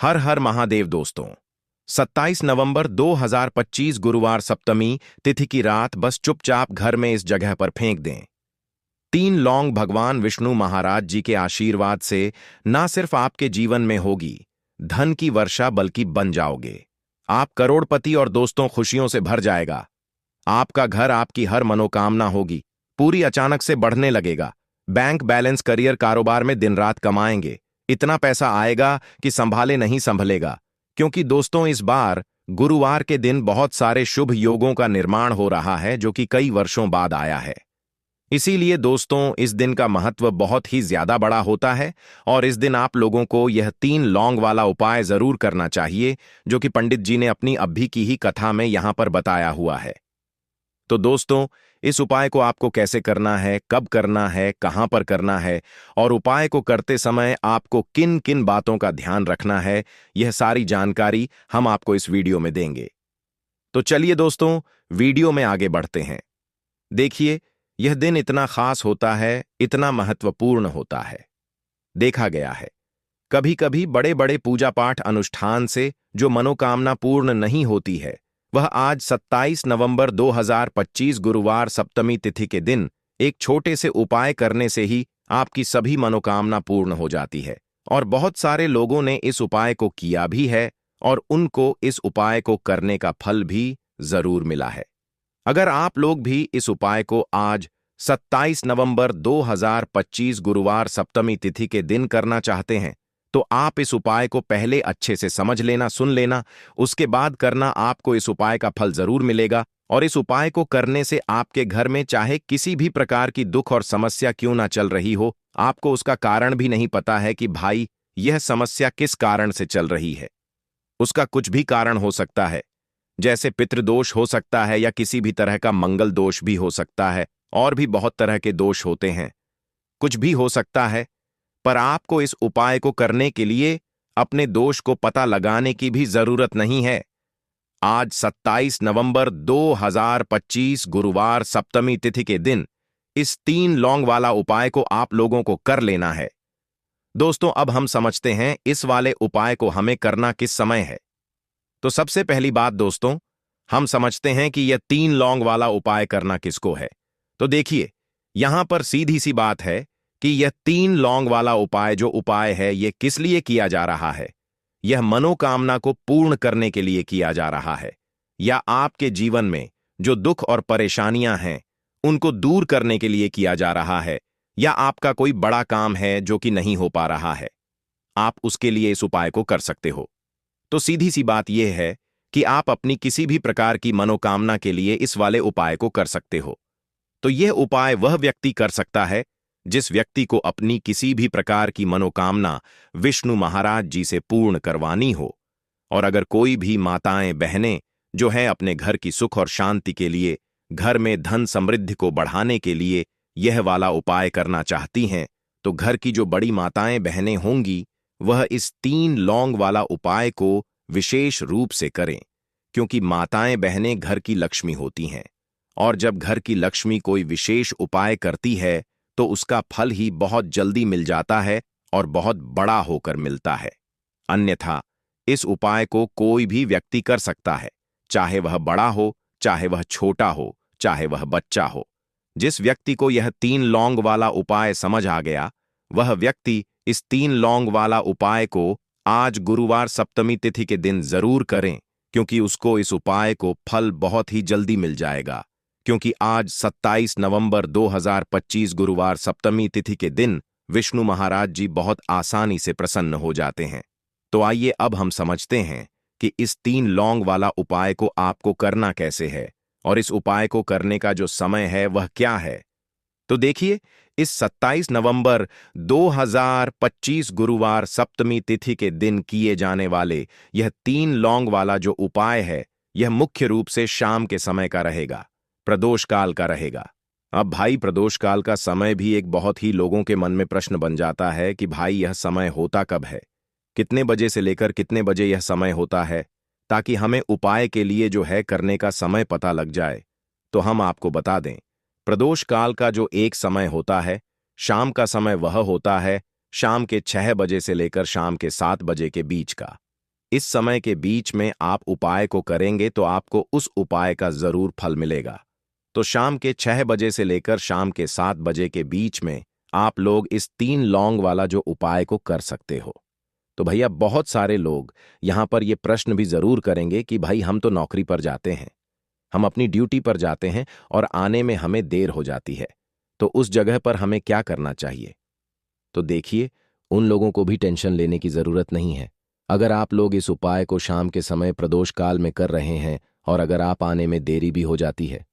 हर हर महादेव दोस्तों। 27 नवंबर 2025 गुरुवार सप्तमी तिथि की रात बस चुपचाप घर में इस जगह पर फेंक दें। 3 लौंग भगवान विष्णु महाराज जी के आशीर्वाद से ना सिर्फ आपके जीवन में होगी धन की वर्षा बल्कि बन जाओगे। आप करोड़पति और दोस्तों खुशियों से भर जाएगा। आपका घर आपकी हर मनोकामना होगी पूरी अचानक से बढ़ने लगेगा। बैंक बैलेंस करियर कारोबार में दिन रात कमाएंगे। इतना पैसा आएगा कि संभाले नहीं संभलेगा। क्योंकि दोस्तों इस बार गुरुवार के दिन बहुत सारे शुभ योगों का निर्माण हो रहा है जो कि कई वर्षों बाद आया है। इसीलिए दोस्तों इस दिन का महत्व बहुत ही ज्यादा बड़ा होता है और इस दिन आप लोगों को यह 3 लौंग वाला उपाय जरूर करना चाहिए जो कि पंडित जी ने अपनी अभी की ही कथा में यहां पर बताया हुआ है। तो दोस्तों इस उपाय को आपको कैसे करना है, कब करना है, कहां पर करना है और उपाय को करते समय आपको किन किन बातों का ध्यान रखना है, यह सारी जानकारी हम आपको इस वीडियो में देंगे। तो चलिए दोस्तों वीडियो में आगे बढ़ते हैं। देखिए यह दिन इतना खास होता है, इतना महत्वपूर्ण होता है। देखा गया है कभी कभी बड़े बड़े पूजा पाठ अनुष्ठान से जो मनोकामना पूर्ण नहीं होती है वह आज 27 नवंबर 2025 गुरुवार सप्तमी तिथि के दिन एक छोटे से उपाय करने से ही आपकी सभी मनोकामना पूर्ण हो जाती है। और बहुत सारे लोगों ने इस उपाय को किया भी है और उनको इस उपाय को करने का फल भी जरूर मिला है। अगर आप लोग भी इस उपाय को आज 27 नवंबर 2025 गुरुवार सप्तमी तिथि के दिन करना चाहते हैं तो आप इस उपाय को पहले अच्छे से समझ लेना, सुन लेना, उसके बाद करना। आपको इस उपाय का फल जरूर मिलेगा और इस उपाय को करने से आपके घर में चाहे किसी भी प्रकार की दुख और समस्या क्यों ना चल रही हो, आपको उसका कारण भी नहीं पता है कि भाई यह समस्या किस कारण से चल रही है। उसका कुछ भी कारण हो सकता है, जैसे पितृदोष हो सकता है या किसी भी तरह का मंगल दोष भी हो सकता है और भी बहुत तरह के दोष होते हैं, कुछ भी हो सकता है। पर आपको इस उपाय को करने के लिए अपने दोष को पता लगाने की भी जरूरत नहीं है। आज 27 नवंबर 2025 गुरुवार सप्तमी तिथि के दिन इस 3 लौंग वाला उपाय को आप लोगों को कर लेना है। दोस्तों अब हम समझते हैं इस वाले उपाय को हमें करना किस समय है। तो सबसे पहली बात दोस्तों हम समझते हैं कि यह 3 लौंग वाला उपाय करना किसको है। तो देखिए यहां पर सीधी सी बात है कि यह 3 लौंग वाला उपाय जो उपाय है यह किस लिए किया जा रहा है। यह मनोकामना को पूर्ण करने के लिए किया जा रहा है या आपके जीवन में जो दुख और परेशानियां हैं उनको दूर करने के लिए किया जा रहा है या आपका कोई बड़ा काम है जो कि नहीं हो पा रहा है, आप उसके लिए इस उपाय को कर सकते हो। तो सीधी सी बात यह है कि आप अपनी किसी भी प्रकार की मनोकामना के लिए इस वाले उपाय को कर सकते हो। तो यह उपाय वह व्यक्ति कर सकता है जिस व्यक्ति को अपनी किसी भी प्रकार की मनोकामना विष्णु महाराज जी से पूर्ण करवानी हो। और अगर कोई भी माताएं बहनें जो हैं अपने घर की सुख और शांति के लिए, घर में धन समृद्धि को बढ़ाने के लिए यह वाला उपाय करना चाहती हैं तो घर की जो बड़ी माताएं बहनें होंगी वह इस 3 लौंग वाला उपाय को विशेष रूप से करें। क्योंकि माताएं बहनें घर की लक्ष्मी होती हैं और जब घर की लक्ष्मी कोई विशेष उपाय करती है तो उसका फल ही बहुत जल्दी मिल जाता है और बहुत बड़ा होकर मिलता है। अन्यथा इस उपाय को कोई भी व्यक्ति कर सकता है, चाहे वह बड़ा हो, चाहे वह छोटा हो, चाहे वह बच्चा हो। जिस व्यक्ति को यह 3 लौंग वाला उपाय समझ आ गया वह व्यक्ति इस 3 लौंग वाला उपाय को आज गुरुवार सप्तमी तिथि के दिन जरूर करें, क्योंकि उसको इस उपाय को फल बहुत ही जल्दी मिल जाएगा। क्योंकि आज 27 नवंबर 2025 गुरुवार सप्तमी तिथि के दिन विष्णु महाराज जी बहुत आसानी से प्रसन्न हो जाते हैं। तो आइए अब हम समझते हैं कि इस 3 लौंग वाला उपाय को आपको करना कैसे है और इस उपाय को करने का जो समय है वह क्या है। तो देखिए इस 27 नवंबर 2025 गुरुवार सप्तमी तिथि के दिन किए जाने वाले यह 3 लौंग वाला जो उपाय है यह मुख्य रूप से शाम के समय का रहेगा, प्रदोष काल का रहेगा। अब भाई प्रदोष काल का समय भी एक बहुत ही लोगों के मन में प्रश्न बन जाता है कि भाई यह समय होता कब है, कितने बजे से लेकर कितने बजे यह समय होता है, ताकि हमें उपाय के लिए जो है करने का समय पता लग जाए। तो हम आपको बता दें प्रदोष काल का जो एक समय होता है, शाम का समय वह होता है शाम के 6 बजे से लेकर शाम के 7 बजे के बीच का। इस समय के बीच में आप उपाय को करेंगे तो आपको उस उपाय का जरूर फल मिलेगा। तो शाम के 6 बजे से लेकर शाम के 7 बजे के बीच में आप लोग इस 3 लौंग वाला जो उपाय को कर सकते हो। तो भैया बहुत सारे लोग यहां पर ये प्रश्न भी जरूर करेंगे कि भाई हम तो नौकरी पर जाते हैं, हम अपनी ड्यूटी पर जाते हैं और आने में हमें देर हो जाती है, तो उस जगह पर हमें क्या करना चाहिए? तो देखिए, उन लोगों को भी टेंशन लेने की जरूरत नहीं है। अगर आप लोग इस उपाय को शाम के समय प्रदोष काल में कर रहे हैं और अगर आप आने में देरी भी हो जाती है,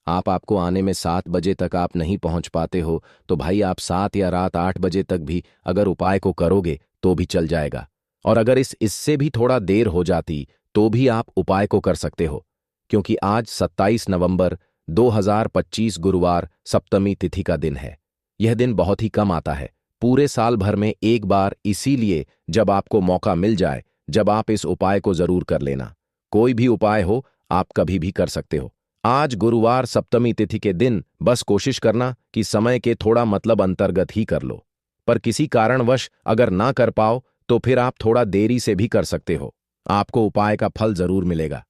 आपको आने में 7 बजे तक आप नहीं पहुंच पाते हो, तो भाई आप 7 या रात 8 बजे तक भी अगर उपाय को करोगे तो भी चल जाएगा। और अगर इससे भी थोड़ा देर हो जाती तो भी आप उपाय को कर सकते हो, क्योंकि आज 27 नवंबर 2025 गुरुवार सप्तमी तिथि का दिन है। यह दिन बहुत ही कम आता है, पूरे साल भर में एक बार, इसीलिए जब आपको मौका मिल जाए जब आप इस उपाय को जरूर कर लेना। कोई भी उपाय हो आप कभी भी कर सकते हो। आज गुरुवार सप्तमी तिथि के दिन बस कोशिश करना कि समय के थोड़ा मतलब अंतर्गत ही कर लो, पर किसी कारणवश अगर ना कर पाओ तो फिर आप थोड़ा देरी से भी कर सकते हो, आपको उपाय का फल जरूर मिलेगा।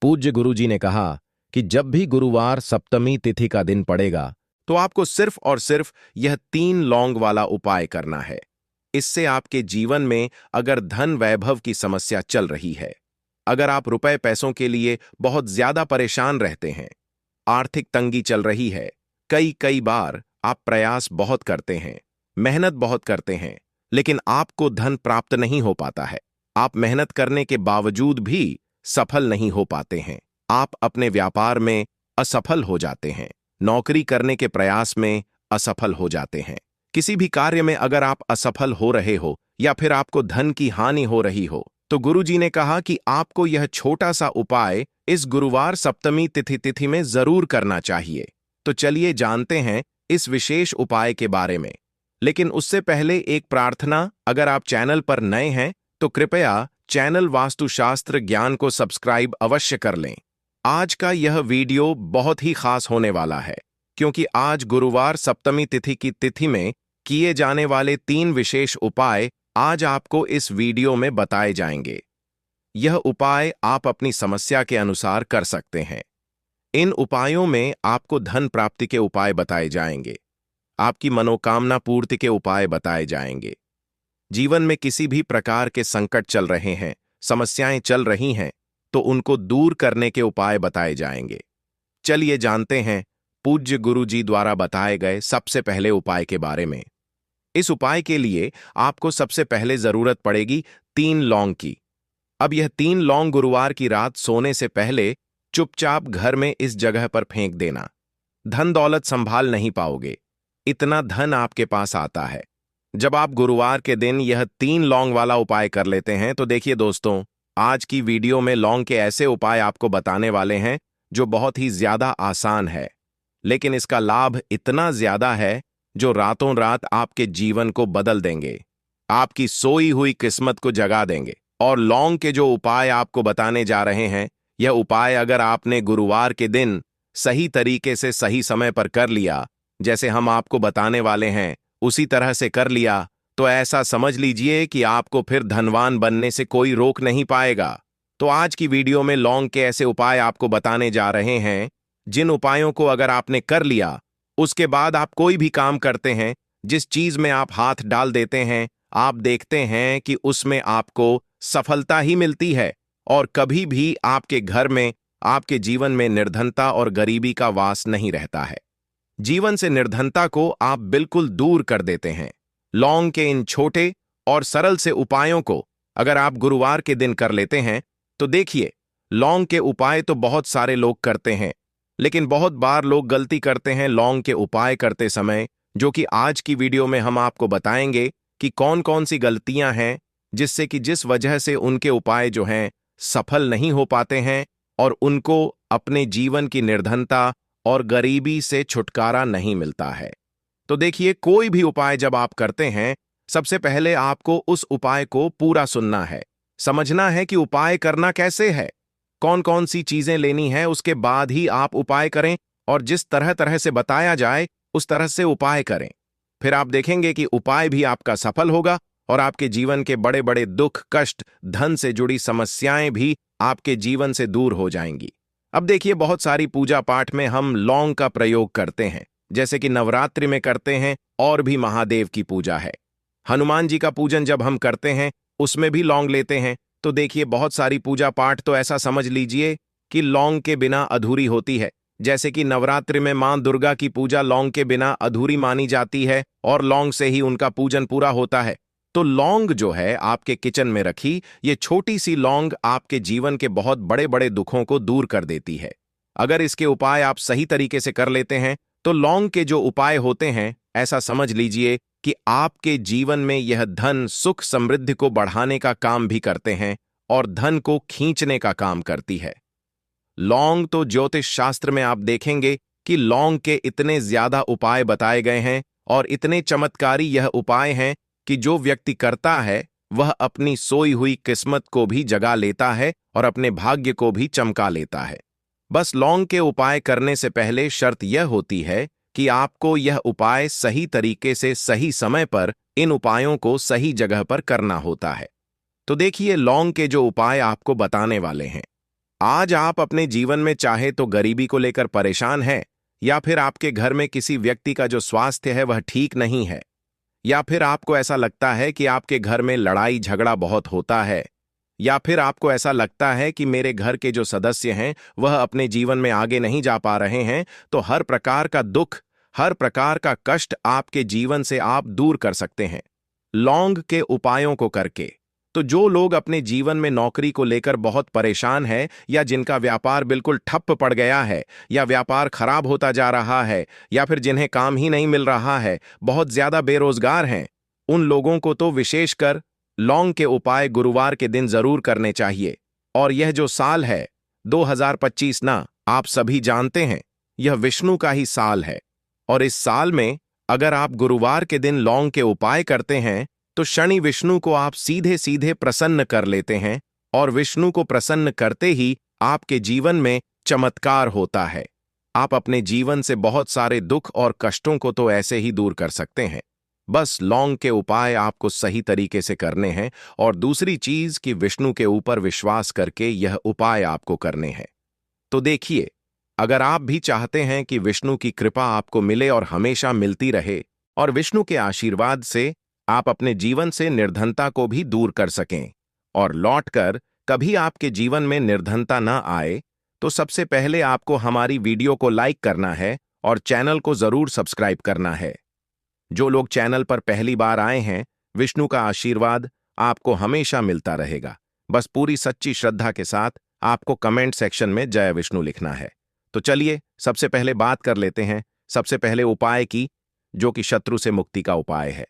पूज्य गुरुजी ने कहा कि जब भी गुरुवार सप्तमी तिथि का दिन पड़ेगा तो आपको सिर्फ और सिर्फ यह 3 लौंग वाला उपाय करना है। इससे आपके जीवन में अगर धन वैभव की समस्या चल रही है, अगर आप रुपए पैसों के लिए बहुत ज्यादा परेशान रहते हैं, आर्थिक तंगी चल रही है, कई बार आप प्रयास बहुत करते हैं, मेहनत बहुत करते हैं, लेकिन आपको धन प्राप्त नहीं हो पाता है, आप मेहनत करने के बावजूद भी सफल नहीं हो पाते हैं, आप अपने व्यापार में असफल हो जाते हैं, नौकरी करने के प्रयास में असफल हो जाते हैं, किसी भी कार्य में अगर आप असफल हो रहे हो या फिर आपको धन की हानि हो रही हो, तो गुरुजी ने कहा कि आपको यह छोटा सा उपाय इस गुरुवार सप्तमी तिथि में जरूर करना चाहिए। तो चलिए जानते हैं इस विशेष उपाय के बारे में। लेकिन उससे पहले एक प्रार्थना, अगर आप चैनल पर नए हैं तो कृपया चैनल वास्तुशास्त्र ज्ञान को सब्सक्राइब अवश्य कर लें। आज का यह वीडियो बहुत ही खास होने वाला है, क्योंकि आज गुरुवार सप्तमी तिथि की तिथि में किए जाने वाले 3 विशेष उपाय आज आपको इस वीडियो में बताए जाएंगे। यह उपाय आप अपनी समस्या के अनुसार कर सकते हैं। इन उपायों में आपको धन प्राप्ति के उपाय बताए जाएंगे, आपकी मनोकामना पूर्ति के उपाय बताए जाएंगे। जीवन में किसी भी प्रकार के संकट चल रहे हैं, समस्याएं चल रही हैं, तो उनको दूर करने के उपाय बताए जाएंगे। चलिए जानते हैं पूज्य गुरु जी द्वारा बताए गए सबसे पहले उपाय के बारे में। इस उपाय के लिए आपको सबसे पहले जरूरत पड़ेगी 3 लौंग की। अब यह 3 लौंग गुरुवार की रात सोने से पहले चुपचाप घर में इस जगह पर फेंक देना। धन दौलत संभाल नहीं पाओगे, इतना धन आपके पास आता है जब आप गुरुवार के दिन यह 3 लौंग वाला उपाय कर लेते हैं। तो देखिए दोस्तों, आज की वीडियो में लौंग के ऐसे उपाय आपको बताने वाले हैं जो बहुत ही ज्यादा आसान है, लेकिन इसका लाभ इतना ज्यादा है जो रातों रात आपके जीवन को बदल देंगे, आपकी सोई हुई किस्मत को जगा देंगे। और लौंग के जो उपाय आपको बताने जा रहे हैं, यह उपाय अगर आपने गुरुवार के दिन सही तरीके से सही समय पर कर लिया, जैसे हम आपको बताने वाले हैं उसी तरह से कर लिया, तो ऐसा समझ लीजिए कि आपको फिर धनवान बनने से कोई रोक नहीं पाएगा। तो आज की वीडियो में लौंग के ऐसे उपाय आपको बताने जा रहे हैं जिन उपायों को अगर आपने कर लिया, उसके बाद आप कोई भी काम करते हैं, जिस चीज में आप हाथ डाल देते हैं, आप देखते हैं कि उसमें आपको सफलता ही मिलती है और कभी भी आपके घर में, आपके जीवन में निर्धनता और गरीबी का वास नहीं रहता है। जीवन से निर्धनता को आप बिल्कुल दूर कर देते हैं। लौंग के इन छोटे और सरल से उपायों को अगर आप गुरुवार के दिन कर लेते हैं, तो देखिए, लौंग के उपाय तो बहुत सारे लोग करते हैं, लेकिन बहुत बार लोग गलती करते हैं लौंग के उपाय करते समय, जो कि आज की वीडियो में हम आपको बताएंगे कि कौन कौन सी गलतियां हैं जिससे कि जिस वजह से उनके उपाय जो हैं सफल नहीं हो पाते हैं और उनको अपने जीवन की निर्धनता और गरीबी से छुटकारा नहीं मिलता है। तो देखिए, कोई भी उपाय जब आप करते हैं, सबसे पहले आपको उस उपाय को पूरा सुनना है, समझना है कि उपाय करना कैसे है, कौन कौन सी चीजें लेनी है, उसके बाद ही आप उपाय करें और जिस तरह तरह से बताया जाए उस तरह से उपाय करें। फिर आप देखेंगे कि उपाय भी आपका सफल होगा और आपके जीवन के बड़े बड़े दुख, कष्ट, धन से जुड़ी समस्याएं भी आपके जीवन से दूर हो जाएंगी। अब देखिए, बहुत सारी पूजा पाठ में हम लौंग का प्रयोग करते हैं, जैसे कि नवरात्रि में करते हैं, और भी महादेव की पूजा है। हनुमान जी का पूजन जब हम करते हैं उसमें भी लौंग लेते हैं। तो देखिए, बहुत सारी पूजा पाठ तो ऐसा समझ लीजिए कि लौंग के बिना अधूरी होती है। जैसे कि नवरात्रि में मां दुर्गा की पूजा लौंग के बिना अधूरी मानी जाती है और लौंग से ही उनका पूजन पूरा होता है। तो लौंग जो है आपके किचन में रखी ये छोटी सी लौंग आपके जीवन के बहुत बड़े बड़े दुखों को दूर कर देती है। अगर इसके उपाय आप सही तरीके से कर लेते हैं तो लौंग के जो उपाय होते हैं, ऐसा समझ लीजिए कि आपके जीवन में यह धन, सुख, समृद्धि को बढ़ाने का काम भी करते हैं और धन को खींचने का काम करती है। लौंग तो ज्योतिष शास्त्र में आप देखेंगे कि लौंग के इतने ज्यादा उपाय बताए गए हैं और इतने चमत्कारी यह उपाय हैं कि जो व्यक्ति करता है वह अपनी सोई हुई किस्मत को भी जगा लेता है और अपने भाग्य को भी चमका लेता है। बस लौंग के उपाय करने से पहले शर्त यह होती है कि आपको यह उपाय सही तरीके से सही समय पर इन उपायों को सही जगह पर करना होता है। तो देखिए, लौंग के जो उपाय आपको बताने वाले हैं। आज आप अपने जीवन में चाहे तो गरीबी को लेकर परेशान हैं, या फिर आपके घर में किसी व्यक्ति का जो स्वास्थ्य है वह ठीक नहीं है, या फिर आपको ऐसा लगता है कि आपके घर में लड़ाई झगड़ा बहुत होता है, या फिर आपको ऐसा लगता है कि मेरे घर के जो सदस्य हैं वह अपने जीवन में आगे नहीं जा पा रहे हैं। तो हर प्रकार का दुख, हर प्रकार का कष्ट आपके जीवन से आप दूर कर सकते हैं लौंग के उपायों को करके। तो जो लोग अपने जीवन में नौकरी को लेकर बहुत परेशान हैं, या जिनका व्यापार बिल्कुल ठप्प पड़ गया है, या व्यापार खराब होता जा रहा है, या फिर जिन्हें काम ही नहीं मिल रहा है, बहुत ज्यादा बेरोजगार हैं, उन लोगों को तो विशेषकर लौंग के उपाय गुरुवार के दिन जरूर करने चाहिए। और यह जो साल है 2025 ना, आप सभी जानते हैं यह विष्णु का ही साल है। और इस साल में अगर आप गुरुवार के दिन लौंग के उपाय करते हैं तो शनि विष्णु को आप सीधे सीधे प्रसन्न कर लेते हैं, और विष्णु को प्रसन्न करते ही आपके जीवन में चमत्कार होता है। आप अपने जीवन से बहुत सारे दुख और कष्टों को तो ऐसे ही दूर कर सकते हैं। बस लौंग के उपाय आपको सही तरीके से करने हैं, और दूसरी चीज कि विष्णु के ऊपर विश्वास करके यह उपाय आपको करने हैं। तो देखिए, अगर आप भी चाहते हैं कि विष्णु की कृपा आपको मिले और हमेशा मिलती रहे, और विष्णु के आशीर्वाद से आप अपने जीवन से निर्धनता को भी दूर कर सकें और लौटकर कभी आपके जीवन में निर्धनता न आए, तो सबसे पहले आपको हमारी वीडियो को लाइक करना है और चैनल को जरूर सब्सक्राइब करना है। जो लोग चैनल पर पहली बार आए हैं, विष्णु का आशीर्वाद आपको हमेशा मिलता रहेगा। बस पूरी सच्ची श्रद्धा के साथ आपको कमेंट सेक्शन में जय विष्णु लिखना है। तो चलिए, सबसे पहले बात कर लेते हैं सबसे पहले उपाय की, जो कि शत्रु से मुक्ति का उपाय है।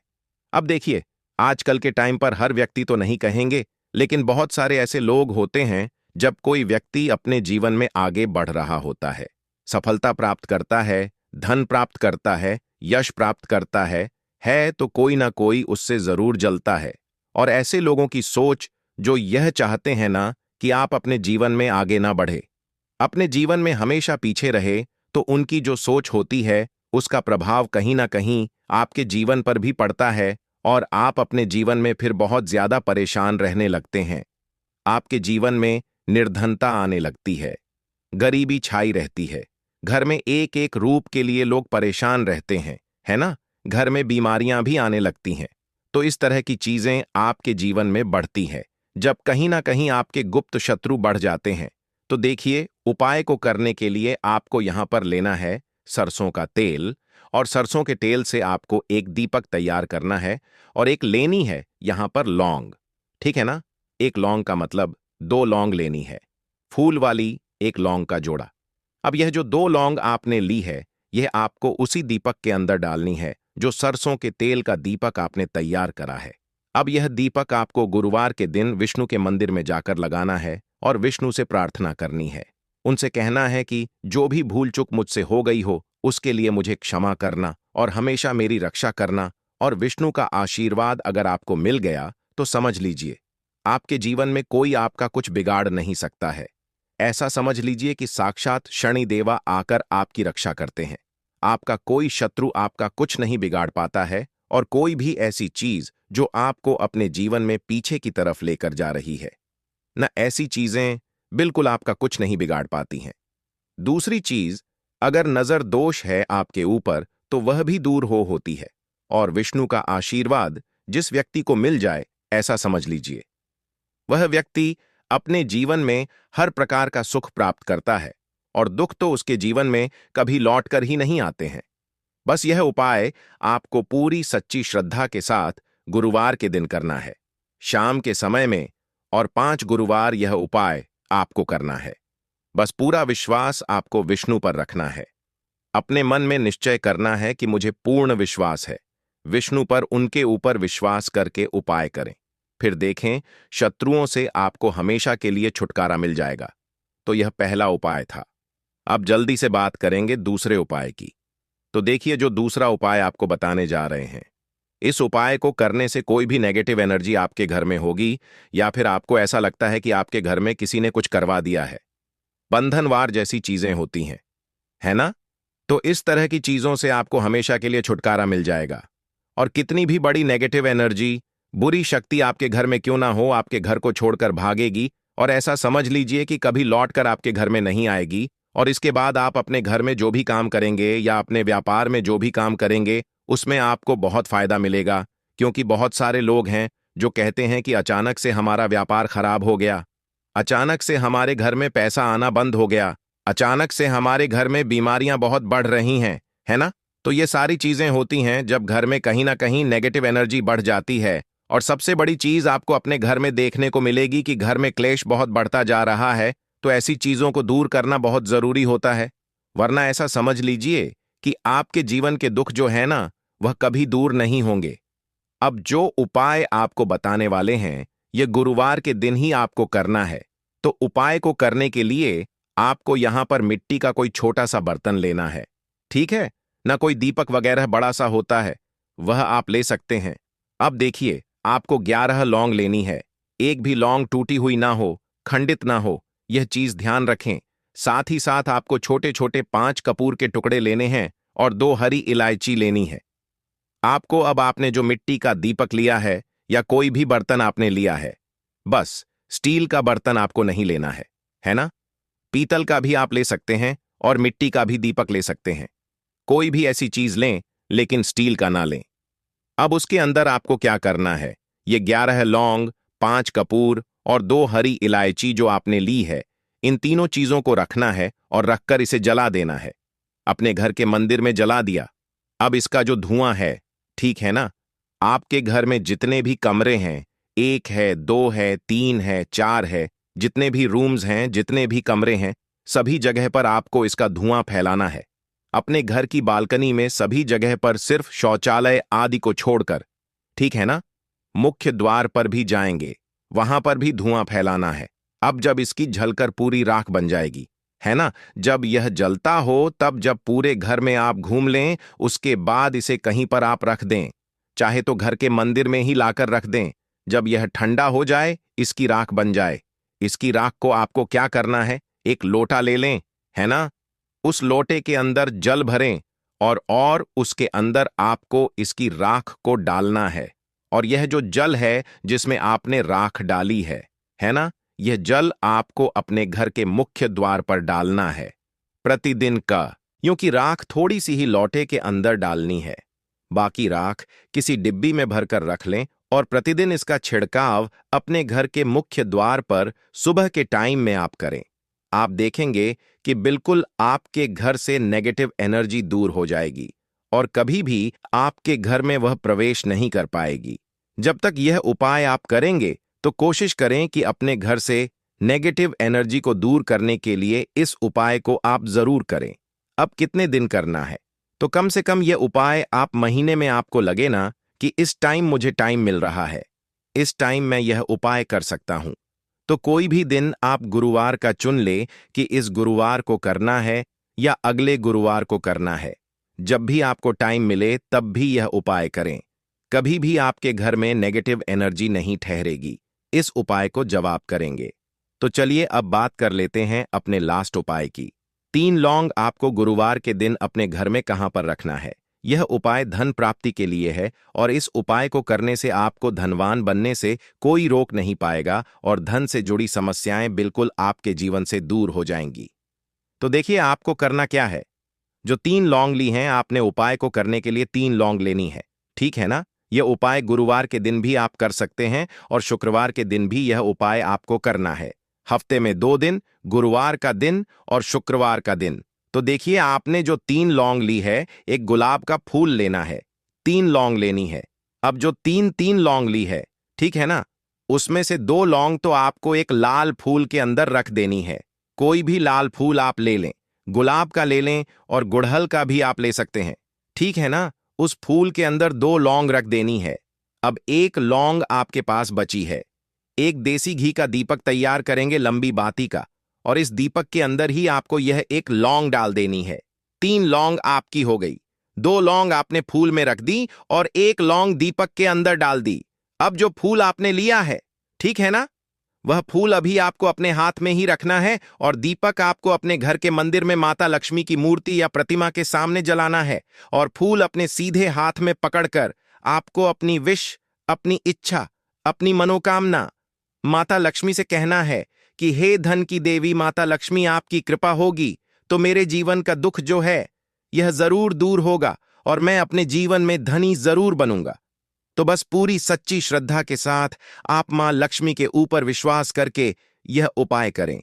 अब देखिए, आजकल के टाइम पर हर व्यक्ति तो नहीं कहेंगे, लेकिन बहुत सारे ऐसे लोग होते हैं जब कोई व्यक्ति अपने जीवन में आगे बढ़ रहा होता है, सफलता प्राप्त करता है, धन प्राप्त करता है, यश प्राप्त करता है तो कोई ना कोई उससे जरूर जलता है। और ऐसे लोगों की सोच जो यह चाहते हैं ना कि आप अपने जीवन में आगे ना बढ़े, अपने जीवन में हमेशा पीछे रहे, तो उनकी जो सोच होती है उसका प्रभाव कहीं ना कहीं आपके जीवन पर भी पड़ता है, और आप अपने जीवन में फिर बहुत ज्यादा परेशान रहने लगते हैं। आपके जीवन में निर्धनता आने लगती है, गरीबी छाई रहती है, घर में एक एक रूप के लिए लोग परेशान रहते हैं, है ना? घर में बीमारियां भी आने लगती हैं। तो इस तरह की चीजें आपके जीवन में बढ़ती हैं जब कहीं ना कहीं आपके गुप्त शत्रु बढ़ जाते हैं। तो देखिए, उपाय को करने के लिए आपको यहां पर लेना है सरसों का तेल, और सरसों के तेल से आपको एक दीपक तैयार करना है, और एक लेनी है यहां पर लौंग, ठीक है ना? एक लौंग का मतलब 2 लौंग लेनी है, फूल वाली एक लौंग का जोड़ा। अब यह जो 2 लौंग आपने ली है, यह आपको उसी दीपक के अंदर डालनी है जो सरसों के तेल का दीपक आपने तैयार करा है। अब यह दीपक आपको गुरुवार के दिन विष्णु के मंदिर में जाकर लगाना है और विष्णु से प्रार्थना करनी है। उनसे कहना है कि जो भी भूल चूक मुझसे हो गई हो उसके लिए मुझे क्षमा करना और हमेशा मेरी रक्षा करना। और विष्णु का आशीर्वाद अगर आपको मिल गया तो समझ लीजिए आपके जीवन में कोई आपका कुछ बिगाड़ नहीं सकता है। ऐसा समझ लीजिए कि साक्षात शनि देवा आकर आपकी रक्षा करते हैं। आपका कोई शत्रु आपका कुछ नहीं बिगाड़ पाता है, और कोई भी ऐसी चीज जो आपको अपने जीवन में पीछे की तरफ लेकर जा रही है। न ऐसी चीजें बिल्कुल आपका कुछ नहीं बिगाड़ पाती हैं। दूसरी चीज, अगर नजर दोष है आपके ऊपर तो वह भी दूर होती है, और विष्णु का आशीर्वाद जिस व्यक्ति को मिल जाए, ऐसा समझ लीजिए वह व्यक्ति अपने जीवन में हर प्रकार का सुख प्राप्त करता है, और दुख तो उसके जीवन में कभी लौट कर ही नहीं आते हैं। बस यह उपाय आपको पूरी सच्ची श्रद्धा के साथ गुरुवार के दिन करना है, शाम के समय में, और 5 गुरुवार यह उपाय आपको करना है। बस पूरा विश्वास आपको विष्णु पर रखना है। अपने मन में निश्चय करना है कि मुझे पूर्ण विश्वास है। विष्णु पर, उनके ऊपर विश्वास करके उपाय करें। फिर देखें, शत्रुओं से आपको हमेशा के लिए छुटकारा मिल जाएगा। तो यह पहला उपाय था। अब जल्दी से बात करेंगे दूसरे उपाय की। तो देखिए, जो दूसरा उपाय आपको बताने जा रहे हैं, इस उपाय को करने से कोई भी नेगेटिव एनर्जी आपके घर में होगी, या फिर आपको ऐसा लगता है कि आपके घर में किसी ने कुछ करवा दिया है, बंधनवार जैसी चीजें होती हैं, है ना? तो इस तरह की चीजों से आपको हमेशा के लिए छुटकारा मिल जाएगा। और कितनी भी बड़ी नेगेटिव एनर्जी, बुरी शक्ति आपके घर में क्यों ना हो, आपके घर को छोड़कर भागेगी, और ऐसा समझ लीजिए कि कभी लौटकर आपके घर में नहीं आएगी। और इसके बाद आप अपने घर में जो भी काम करेंगे या अपने व्यापार में जो भी काम करेंगे, उसमें आपको बहुत फायदा मिलेगा। क्योंकि बहुत सारे लोग हैं जो कहते हैं कि अचानक से हमारा व्यापार खराब हो गया, अचानक से हमारे घर में पैसा आना बंद हो गया, अचानक से हमारे घर में बीमारियां बहुत बढ़ रही हैं, है ना? तो ये सारी चीजें होती हैं जब घर में कहीं ना कहीं नेगेटिव एनर्जी बढ़ जाती है। और सबसे बड़ी चीज आपको अपने घर में देखने को मिलेगी कि घर में क्लेश बहुत बढ़ता जा रहा है। तो ऐसी चीजों को दूर करना बहुत जरूरी होता है, वरना ऐसा समझ लीजिए कि आपके जीवन के दुख जो है ना, वह कभी दूर नहीं होंगे। अब जो उपाय आपको बताने वाले हैं, ये गुरुवार के दिन ही आपको करना है। तो उपाय को करने के लिए आपको यहां पर मिट्टी का कोई छोटा सा बर्तन लेना है, ठीक है ना? कोई दीपक वगैरह बड़ा सा होता है, वह आप ले सकते हैं। अब देखिए, आपको 11 लौंग लेनी है। एक भी लौंग टूटी हुई ना हो, खंडित ना हो, यह चीज ध्यान रखें। साथ ही साथ आपको छोटे छोटे 5 कपूर के टुकड़े लेने हैं, और 2 हरी इलायची लेनी है। आपको, अब आपने जो मिट्टी का दीपक लिया है या कोई भी बर्तन आपने लिया है, बस स्टील का बर्तन आपको नहीं लेना है ना? पीतल का भी आप ले सकते हैं, और मिट्टी का भी दीपक ले सकते हैं। कोई भी ऐसी चीज लें, लेकिन स्टील का ना लें। अब उसके अंदर आपको क्या करना है, ये 11 लौंग, 5 कपूर और 2 हरी इलायची जो आपने ली है, इन तीनों चीजों को रखना है और रखकर इसे जला देना है। अपने घर के मंदिर में जला दिया। अब इसका जो धुआं है, ठीक है ना? आपके घर में जितने भी कमरे हैं, 1 है, 2 है, 3 है, 4 है, जितने भी रूम्स हैं, जितने भी कमरे हैं, सभी जगह पर आपको इसका धुआं फैलाना है। अपने घर की बालकनी में सभी जगह पर सिर्फ शौचालय आदि को छोड़कर, ठीक है ना? मुख्य द्वार पर भी जाएंगे, वहां पर भी धुआं फैलाना है। अब जब इसकी झलकर पूरी राख बन जाएगी, है ना? जब यह जलता हो, तब जब पूरे घर में आप घूम लें, उसके बाद इसे कहीं पर आप रख दें। चाहे तो घर के मंदिर में ही लाकर रख दें। जब यह ठंडा हो जाए, इसकी राख बन जाए। इसकी राख को आपको क्या करना है, एक लोटा ले लें, है ना? उस लोटे के अंदर जल भरें, और उसके अंदर आपको इसकी राख को डालना है। और यह जो जल है जिसमें आपने राख डाली है ना? यह जल आपको अपने घर के मुख्य द्वार पर डालना है प्रतिदिन का। क्योंकि राख थोड़ी सी ही लोटे के अंदर डालनी है, बाकी राख किसी डिब्बी में भरकर रख लें, और प्रतिदिन इसका छिड़काव अपने घर के मुख्य द्वार पर सुबह के टाइम में आप करें। आप देखेंगे कि बिल्कुल आपके घर से नेगेटिव एनर्जी दूर हो जाएगी, और कभी भी आपके घर में वह प्रवेश नहीं कर पाएगी। जब तक यह उपाय आप करेंगे, तो कोशिश करें कि अपने घर से नेगेटिव एनर्जी को दूर करने के लिए इस उपाय को आप जरूर करें। अब कितने दिन करना है? तो कम से कम यह उपाय आप महीने में आपको लगे ना कि इस टाइम मुझे टाइम मिल रहा है, इस टाइम मैं यह उपाय कर सकता हूं। तो कोई भी दिन आप गुरुवार का चुन ले कि इस गुरुवार को करना है या अगले गुरुवार को करना है। जब भी आपको टाइम मिले, तब भी यह उपाय करें। कभी भी आपके घर में नेगेटिव एनर्जी नहीं ठहरेगी। इस उपाय को जवाब करेंगे। तो चलिए अब बात कर लेते हैं अपने लास्ट उपाय की। 3 लौंग आपको गुरुवार के दिन अपने घर में कहां पर रखना है, यह उपाय धन प्राप्ति के लिए है और इस उपाय को करने से आपको धनवान बनने से कोई रोक नहीं पाएगा और धन से जुड़ी समस्याएं बिल्कुल आपके जीवन से दूर हो जाएंगी। तो देखिए आपको करना क्या है। जो 3 लौंग ली हैं आपने उपाय को करने के लिए 3 लौंग लेनी है, ठीक है ना। यह उपाय गुरुवार के दिन भी आप कर सकते हैं और शुक्रवार के दिन भी यह उपाय आपको करना है। हफ्ते में 2 दिन, गुरुवार का दिन और शुक्रवार का दिन। तो देखिए आपने जो 3 लौंग ली है, एक गुलाब का फूल लेना है, 3 लौंग लेनी है। अब जो 3 लौंग ली है, ठीक है ना, उसमें से 2 लौंग तो आपको एक लाल फूल के अंदर रख देनी है। कोई भी लाल फूल आप ले लें, गुलाब का ले लें और गुड़हल का भी आप ले सकते हैं, ठीक है ना। उस फूल के अंदर 2 लौंग रख देनी है। अब 1 लौंग आपके पास बची है। एक देसी घी का दीपक तैयार करेंगे लंबी बाती का, और इस दीपक के अंदर ही आपको यह 1 लौंग डाल देनी है। 3 लौंग आपकी हो गई। 2 लौंग आपने फूल में रख दी और 1 लौंग दीपक के अंदर डाल दी। अब जो फूल आपने लिया है, ठीक है ना, वह फूल अभी आपको अपने हाथ में ही रखना है और दीपक आपको अपने घर के मंदिर में माता लक्ष्मी की मूर्ति या प्रतिमा के सामने जलाना है और फूल अपने सीधे हाथ में पकड़कर आपको अपनी विश, अपनी इच्छा, अपनी मनोकामना माता लक्ष्मी से कहना है कि हे धन की देवी माता लक्ष्मी, आपकी कृपा होगी तो मेरे जीवन का दुख जो है यह जरूर दूर होगा और मैं अपने जीवन में धनी जरूर बनूंगा। तो बस पूरी सच्ची श्रद्धा के साथ आप मां लक्ष्मी के ऊपर विश्वास करके यह उपाय करें।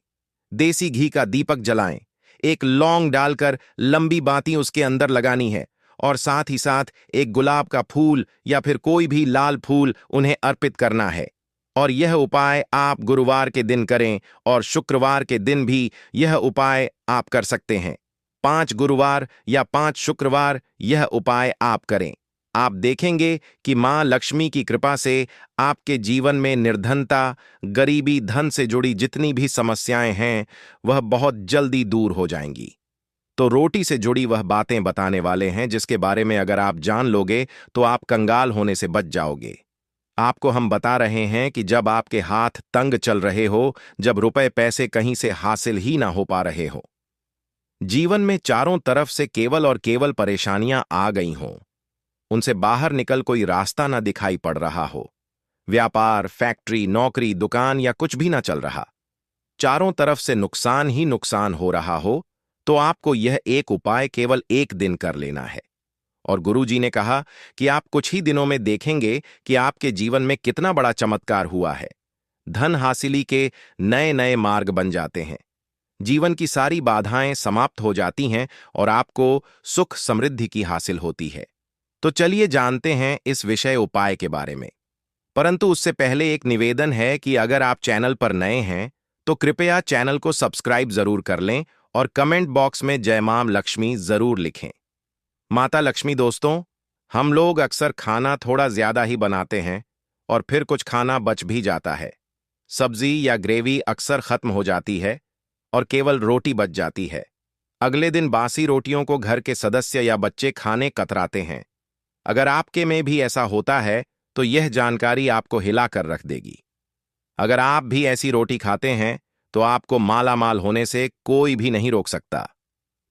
देसी घी का दीपक जलाएं, 1 लौंग डालकर लंबी बाती उसके अंदर लगानी है और साथ ही साथ एक गुलाब का फूल या फिर कोई भी लाल फूल उन्हें अर्पित करना है। और यह उपाय आप गुरुवार के दिन करें और शुक्रवार के दिन भी यह उपाय आप कर सकते हैं। 5 गुरुवार या 5 शुक्रवार यह उपाय आप करें। आप देखेंगे कि मां लक्ष्मी की कृपा से आपके जीवन में निर्धनता, गरीबी, धन से जुड़ी जितनी भी समस्याएं हैं वह बहुत जल्दी दूर हो जाएंगी। तो रोटी से जुड़ी वह बातें बताने वाले हैं जिसके बारे में अगर आप जान लोगे तो आप कंगाल होने से बच जाओगे। आपको हम बता रहे हैं कि जब आपके हाथ तंग चल रहे हो, जब रुपए पैसे कहीं से हासिल ही ना हो पा रहे हो, जीवन में चारों तरफ से केवल और केवल परेशानियां आ गई हों, उनसे बाहर निकल कोई रास्ता ना दिखाई पड़ रहा हो, व्यापार, फैक्ट्री, नौकरी, दुकान या कुछ भी ना चल रहा, चारों तरफ से नुकसान ही नुकसान हो रहा हो, तो आपको यह एक उपाय केवल 1 दिन कर लेना है। और गुरुजी ने कहा कि आप कुछ ही दिनों में देखेंगे कि आपके जीवन में कितना बड़ा चमत्कार हुआ है। धन हासिली के नए नए मार्ग बन जाते हैं, जीवन की सारी बाधाएं समाप्त हो जाती हैं और आपको सुख समृद्धि की हासिल होती है। तो चलिए जानते हैं इस विषय उपाय के बारे में। परंतु उससे पहले एक निवेदन है कि अगर आप चैनल पर नए हैं तो कृपया चैनल को सब्सक्राइब जरूर कर लें और कमेंट बॉक्स में जय मां लक्ष्मी जरूर लिखें। माता लक्ष्मी दोस्तों, हम लोग अक्सर खाना थोड़ा ज्यादा ही बनाते हैं और फिर कुछ खाना बच भी जाता है। सब्जी या ग्रेवी अक्सर खत्म हो जाती है और केवल रोटी बच जाती है। अगले दिन बासी रोटियों को घर के सदस्य या बच्चे खाने कतराते हैं। अगर आपके में भी ऐसा होता है तो यह जानकारी आपको हिला कर रख देगी। अगर आप भी ऐसी रोटी खाते हैं तो आपको माला माल होने से कोई भी नहीं रोक सकता।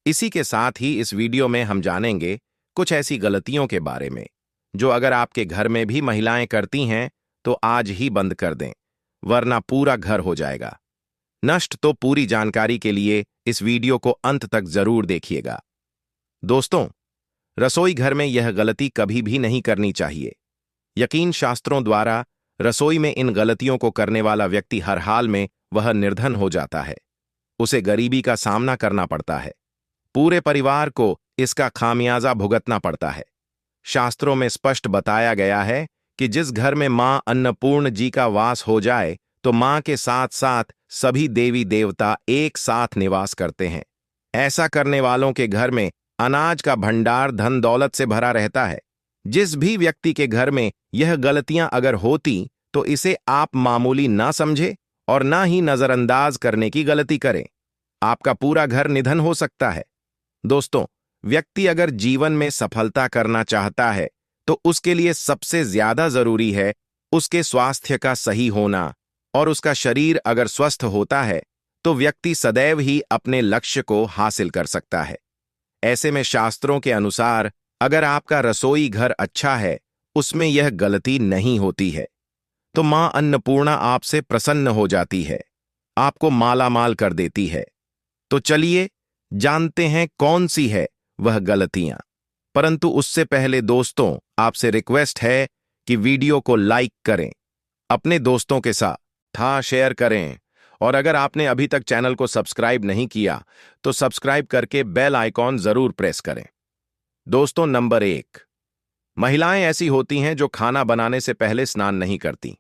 इसी के साथ ही इस वीडियो में हम जानेंगे कुछ ऐसी गलतियों के बारे में जो अगर आपके घर में भी महिलाएं करती हैं तो आज ही बंद कर दें, वरना पूरा घर हो जाएगा नष्ट। तो पूरी जानकारी के लिए इस वीडियो को अंत तक जरूर देखिएगा। दोस्तों, रसोई घर में यह गलती कभी भी नहीं करनी चाहिए। यकीन शास्त्रों द्वारा रसोई में इन गलतियों को करने वाला व्यक्ति हर हाल में वह निर्धन हो जाता है, उसे गरीबी का सामना करना पड़ता है, पूरे परिवार को इसका खामियाजा भुगतना पड़ता है। शास्त्रों में स्पष्ट बताया गया है कि जिस घर में मां अन्नपूर्ण जी का वास हो जाए तो मां के साथ साथ सभी देवी देवता एक साथ निवास करते हैं। ऐसा करने वालों के घर में अनाज का भंडार धन दौलत से भरा रहता है। जिस भी व्यक्ति के घर में यह गलतियां अगर होती तो इसे आप मामूली ना समझे और ना ही नजरअंदाज करने की गलती करें। आपका पूरा घर निधन हो सकता है। दोस्तों, व्यक्ति अगर जीवन में सफलता करना चाहता है तो उसके लिए सबसे ज्यादा जरूरी है उसके स्वास्थ्य का सही होना, और उसका शरीर अगर स्वस्थ होता है तो व्यक्ति सदैव ही अपने लक्ष्य को हासिल कर सकता है। ऐसे में शास्त्रों के अनुसार अगर आपका रसोई घर अच्छा है, उसमें यह गलती नहीं होती है, तो मां अन्नपूर्णा आपसे प्रसन्न हो जाती है, आपको मालामाल कर देती है। तो चलिए जानते हैं कौन सी है वह गलतियां। परंतु उससे पहले दोस्तों, आपसे रिक्वेस्ट है कि वीडियो को लाइक करें, अपने दोस्तों के साथ शेयर करें, और अगर आपने अभी तक चैनल को सब्सक्राइब नहीं किया तो सब्सक्राइब करके बेल आइकॉन जरूर प्रेस करें। दोस्तों, नंबर 1, महिलाएं ऐसी होती हैं जो खाना बनाने से पहले स्नान नहीं करती,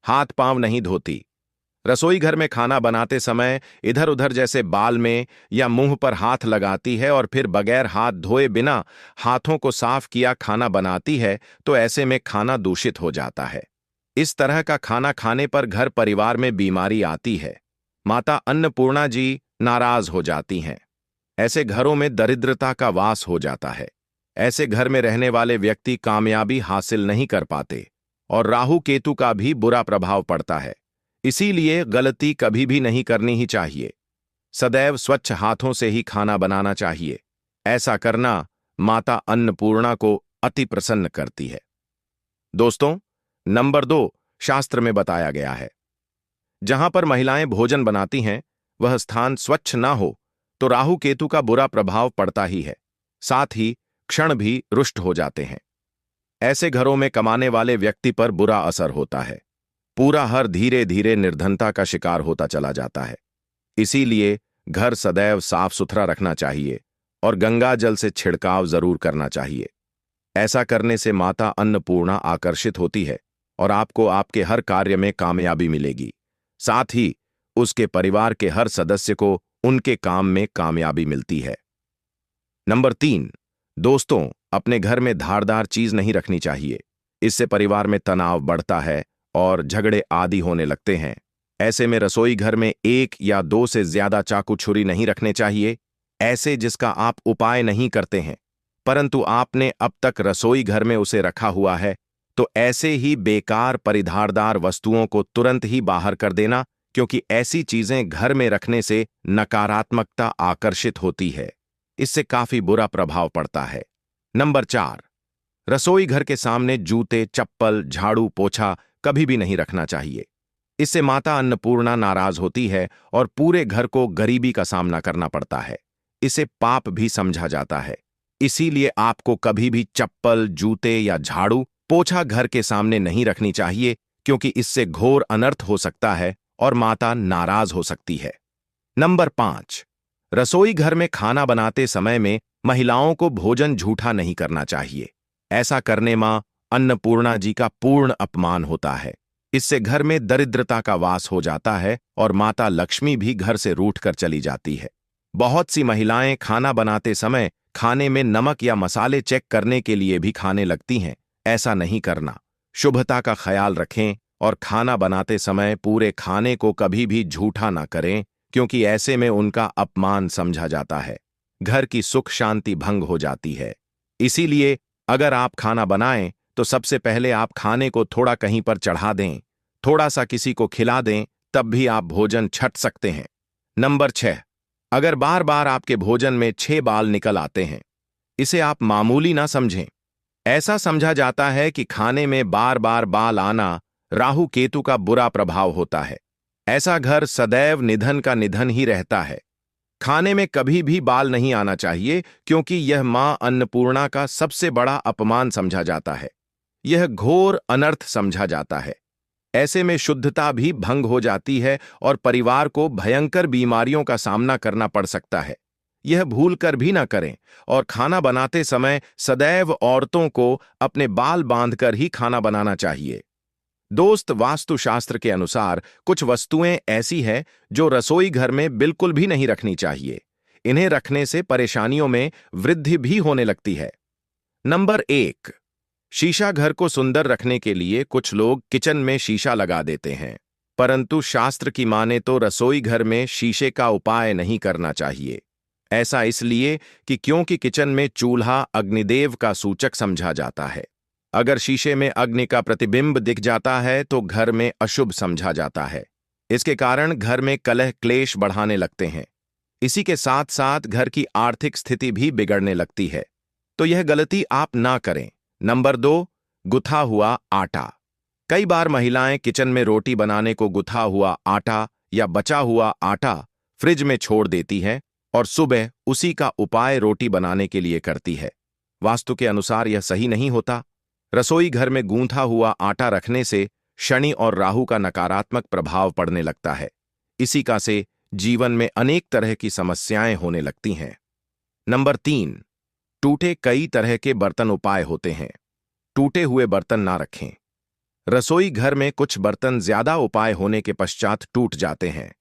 हाथ पांव नहीं धोती, रसोई घर में खाना बनाते समय इधर उधर जैसे बाल में या मुंह पर हाथ लगाती है और फिर बगैर हाथ धोए बिना हाथों को साफ किया खाना बनाती है, तो ऐसे में खाना दूषित हो जाता है। इस तरह का खाना खाने पर घर परिवार में बीमारी आती है। माता अन्नपूर्णा जी नाराज हो जाती हैं। ऐसे घरों में दरिद्रता का वास हो जाता है। ऐसे घर में रहने वाले व्यक्ति कामयाबी हासिल नहीं कर पाते और राहु केतु का भी बुरा प्रभाव पड़ता है। इसीलिए गलती कभी भी नहीं करनी ही चाहिए। सदैव स्वच्छ हाथों से ही खाना बनाना चाहिए। ऐसा करना माता अन्नपूर्णा को अति प्रसन्न करती है। दोस्तों, नंबर 2, शास्त्र में बताया गया है, जहां पर महिलाएं भोजन बनाती हैं वह स्थान स्वच्छ ना हो तो राहु केतु का बुरा प्रभाव पड़ता ही है, साथ ही क्षण भी रुष्ट हो जाते हैं। ऐसे घरों में कमाने वाले व्यक्ति पर बुरा असर होता है। पूरा घर धीरे धीरे निर्धनता का शिकार होता चला जाता है। इसीलिए घर सदैव साफ सुथरा रखना चाहिए और गंगा जल से छिड़काव जरूर करना चाहिए। ऐसा करने से माता अन्नपूर्णा आकर्षित होती है और आपको आपके हर कार्य में कामयाबी मिलेगी। साथ ही उसके परिवार के हर सदस्य को उनके काम में कामयाबी मिलती है। नंबर 3, दोस्तों, अपने घर में धारदार चीज नहीं रखनी चाहिए। इससे परिवार में तनाव बढ़ता है और झगड़े आदि होने लगते हैं। ऐसे में रसोई घर में 1 या 2 से ज्यादा चाकू छुरी नहीं रखने चाहिए, ऐसे जिसका आप उपाय नहीं करते हैं, परंतु आपने अब तक रसोई घर में उसे रखा हुआ है, तो ऐसे ही बेकार परिधारदार वस्तुओं को तुरंत ही बाहर कर देना, क्योंकि ऐसी चीजें घर में रखने से नकारात्मकता आकर्षित होती है। इससे काफी बुरा प्रभाव पड़ता है। नंबर 4, रसोई घर के सामने जूते, चप्पल, झाड़ू, पोछा कभी भी नहीं रखना चाहिए। इससे माता अन्नपूर्णा नाराज होती है और पूरे घर को गरीबी का सामना करना पड़ता है। इसे पाप भी समझा जाता है। इसीलिए आपको कभी भी चप्पल, जूते या झाड़ू, पोछा घर के सामने नहीं रखनी चाहिए, क्योंकि इससे घोर अनर्थ हो सकता है और माता नाराज हो सकती है। नंबर 5, रसोई घर में खाना बनाते समय में महिलाओं को भोजन झूठा नहीं करना चाहिए। ऐसा करने मां अन्नपूर्णा जी का पूर्ण अपमान होता है। इससे घर में दरिद्रता का वास हो जाता है और माता लक्ष्मी भी घर से रूठकर चली जाती है। बहुत सी महिलाएं खाना बनाते समय खाने में नमक या मसाले चेक करने के लिए भी खाने लगती हैं। ऐसा नहीं करना। शुभता का ख्याल रखें और खाना बनाते समय पूरे खाने को कभी भी झूठा ना करें, क्योंकि ऐसे में उनका अपमान समझा जाता है। घर की सुख शांति भंग हो जाती है। इसीलिए अगर आप खाना बनाएं तो सबसे पहले आप खाने को थोड़ा कहीं पर चढ़ा दें, थोड़ा सा किसी को खिला दें, तब भी आप भोजन छट सकते हैं। नंबर 6, अगर बार बार आपके भोजन में 6 बाल निकल आते हैं, इसे आप मामूली ना समझें। ऐसा समझा जाता है कि खाने में बार बार बाल आना राहु केतु का बुरा प्रभाव होता है। ऐसा घर सदैव निधन का निधन ही रहता है। खाने में कभी भी बाल नहीं आना चाहिए, क्योंकि यह मां अन्नपूर्णा का सबसे बड़ा अपमान समझा जाता है। यह घोर अनर्थ समझा जाता है। ऐसे में शुद्धता भी भंग हो जाती है और परिवार को भयंकर बीमारियों का सामना करना पड़ सकता है। यह भूल कर भी ना करें और खाना बनाते समय सदैव औरतों को अपने बाल बांधकर ही खाना बनाना चाहिए। दोस्त, वास्तुशास्त्र के अनुसार कुछ वस्तुएं ऐसी हैं जो रसोई घर में बिल्कुल भी नहीं रखनी चाहिए। इन्हें रखने से परेशानियों में वृद्धि भी होने लगती है। नंबर 1, शीशा। घर को सुंदर रखने के लिए कुछ लोग किचन में शीशा लगा देते हैं, परंतु शास्त्र की माने तो रसोई घर में शीशे का उपाय नहीं करना चाहिए। ऐसा इसलिए कि क्योंकि किचन में चूल्हा अग्निदेव का सूचक समझा जाता है। अगर शीशे में अग्नि का प्रतिबिंब दिख जाता है तो घर में अशुभ समझा जाता है। इसके कारण घर में कलह क्लेश बढ़ाने लगते हैं। इसी के साथ साथ घर की आर्थिक स्थिति भी बिगड़ने लगती है। तो यह गलती आप ना करें। नंबर 2, गुथा हुआ आटा। कई बार महिलाएं किचन में रोटी बनाने को गुथा हुआ आटा या बचा हुआ आटा फ्रिज में छोड़ देती हैं और सुबह उसी का उपाय रोटी बनाने के लिए करती है। वास्तु के अनुसार यह सही नहीं होता। रसोई घर में गूंथा हुआ आटा रखने से शनि और राहु का नकारात्मक प्रभाव पड़ने लगता है। इसी का से जीवन में अनेक तरह की समस्याएं होने लगती हैं। नंबर 3, टूटे कई तरह के बर्तन उपाय होते हैं। टूटे हुए बर्तन ना रखें। रसोई घर में कुछ बर्तन ज्यादा उपाय होने के पश्चात टूट जाते हैं,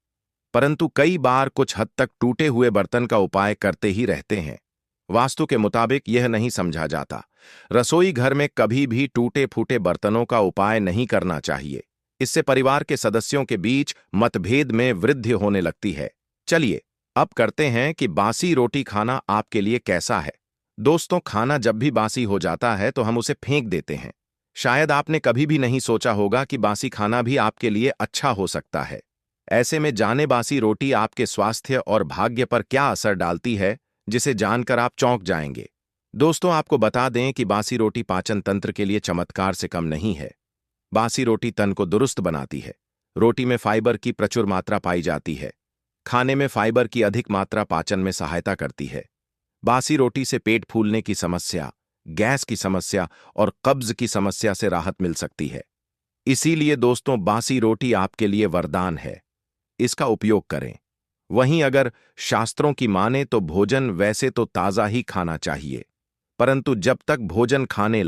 परंतु कई बार कुछ हद तक टूटे हुए बर्तन का उपाय करते ही रहते हैं। वास्तु के मुताबिक यह नहीं समझा जाता। रसोई घर में कभी भी टूटे फूटे बर्तनों का उपाय नहीं करना चाहिए। इससे परिवार के सदस्यों के बीच मतभेद में वृद्धि होने लगती है। चलिए अब करते हैं कि बासी रोटी खाना आपके लिए कैसा है। दोस्तों, खाना जब भी बासी हो जाता है तो हम उसे फेंक देते हैं। शायद आपने कभी भी नहीं सोचा होगा कि बासी खाना भी आपके लिए अच्छा हो सकता है। ऐसे में जाने बासी रोटी आपके स्वास्थ्य और भाग्य पर क्या असर डालती है, जिसे जानकर आप चौंक जाएंगे। दोस्तों, आपको बता दें कि बासी रोटी पाचन तंत्र के लिए चमत्कार से कम नहीं है। बासी रोटी तन को दुरुस्त बनाती है। रोटी में फाइबर की प्रचुर मात्रा पाई जाती है। खाने में फाइबर की अधिक मात्रा पाचन में सहायता करती है। बासी रोटी से पेट फूलने की समस्या, गैस की समस्या और कब्ज की समस्या से राहत मिल सकती है। इसीलिए दोस्तों, बासी रोटी आपके लिए वरदान है। इसका उपयोग करें। वहीं अगर शास्त्रों की माने तो भोजन वैसे तो ताजा ही खाना चाहिए, परंतु जब तक भोजन खाने